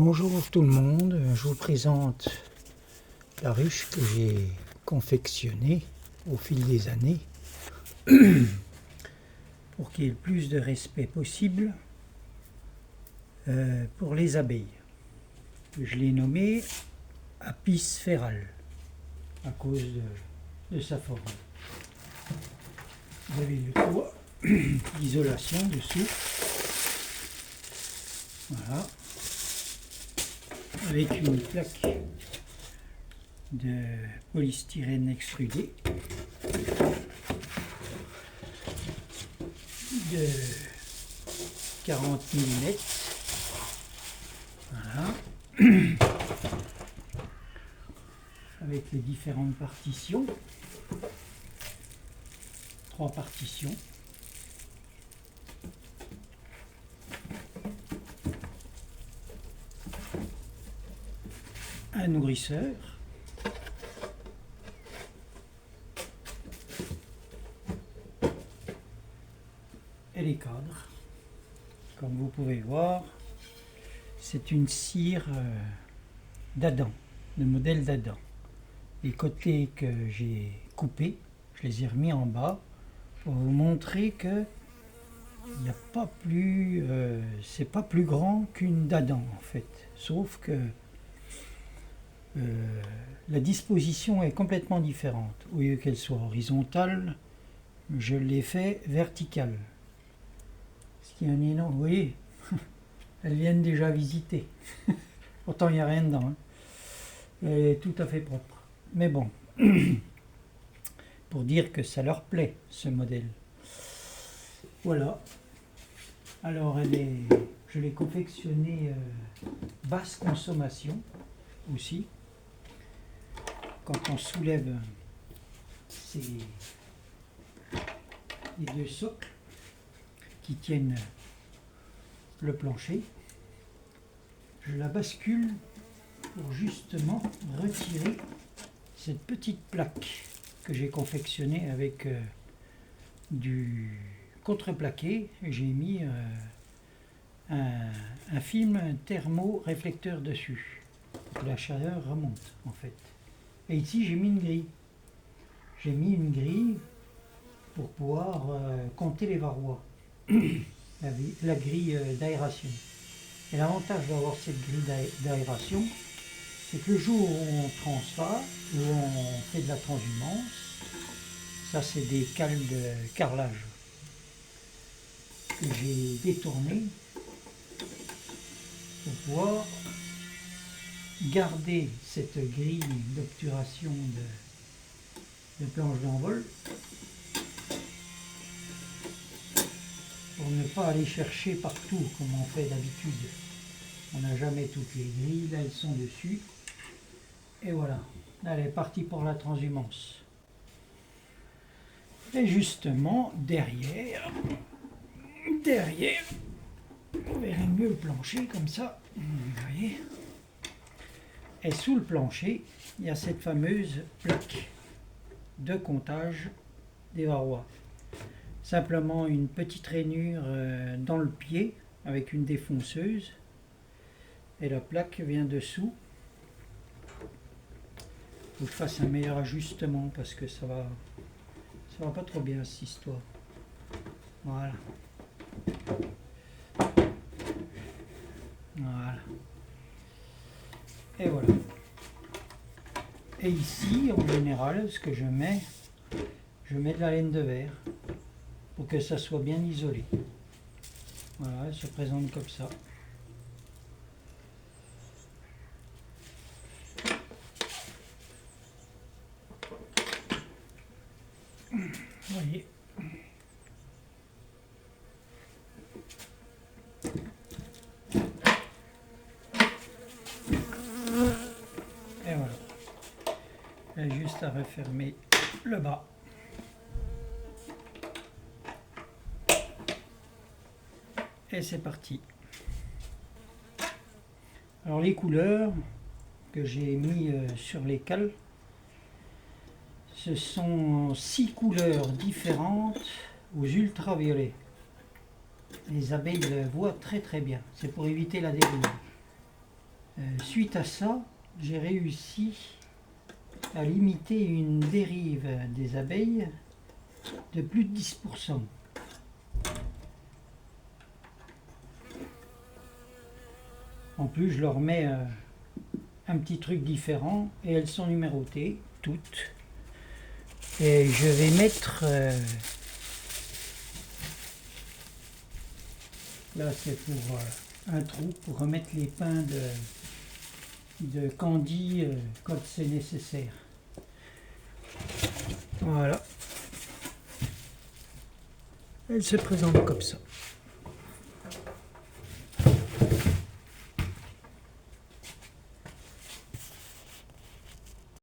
Bonjour tout le monde, je vous présente la ruche que j'ai confectionnée au fil des années pour qu'il y ait le plus de respect possible pour les abeilles. Je l'ai nommée Apis feral à cause de sa forme. Vous avez le toit d'isolation dessous. Voilà. Avec une plaque de polystyrène extrudé de 40 mm. Voilà. Avec les différentes partitions. 3 partitions. Un nourrisseur, et les cadres. Comme vous pouvez voir, c'est une cire d'Adam, le modèle d'Adam. Les côtés que j'ai coupés, je les ai remis en bas pour vous montrer que il n'y a pas plus, c'est pas plus grand qu'une d'Adam en fait, sauf que la disposition est complètement différente. Au lieu qu'elle soit horizontale, je l'ai fait verticale. Ce qui est un énorme. Vous voyez, elles viennent déjà visiter. Pourtant, il n'y a rien dedans. Hein. Elle est tout à fait propre. Mais bon, pour dire que ça leur plaît, ce modèle. Voilà. Alors, je l'ai confectionnée basse consommation aussi. Quand on soulève les 2 socles qui tiennent le plancher, je la bascule pour justement retirer cette petite plaque que j'ai confectionnée avec du contreplaqué. J'ai mis un film thermoréflecteur dessus. La chaleur remonte en fait. Et ici j'ai mis une grille. J'ai mis une grille pour pouvoir compter les varrois. La grille d'aération. Et l'avantage d'avoir cette grille d'aération, c'est que le jour où on transfère, où on fait de la transhumance, ça c'est des cales de carrelage que j'ai détourné pour pouvoir garder cette grille d'obturation de planche d'envol pour ne pas aller chercher partout comme on fait d'habitude. On n'a jamais toutes les grilles, là elles sont dessus. Et voilà, là, elle est partie pour la transhumance. Et justement, derrière, vous verrez mieux le plancher comme ça, vous voyez. Et sous le plancher, il y a cette fameuse plaque de comptage des varrois. Simplement une petite rainure dans le pied avec une défonceuse. Et la plaque vient dessous. Il faut que je fasse un meilleur ajustement parce que ça va pas trop bien cette histoire. Voilà. Voilà. Et voilà. Et ici, en général, ce que je mets de la laine de verre pour que ça soit bien isolé. Voilà, elle se présente comme ça. Vous voyez. Et voilà. Il y a juste à refermer le bas. Et c'est parti. Alors les couleurs que j'ai mis sur les cales, ce sont 6 couleurs différentes aux ultraviolets. Les abeilles le voient très très bien. C'est pour éviter la dérive. Suite à ça, j'ai réussi à limiter une dérive des abeilles de plus de 10%. En plus, je leur mets un petit truc différent et elles sont numérotées, toutes. Et je vais mettre... là, c'est pour un trou pour remettre les pains de Candy quand c'est nécessaire. Voilà. Elle se présente comme ça.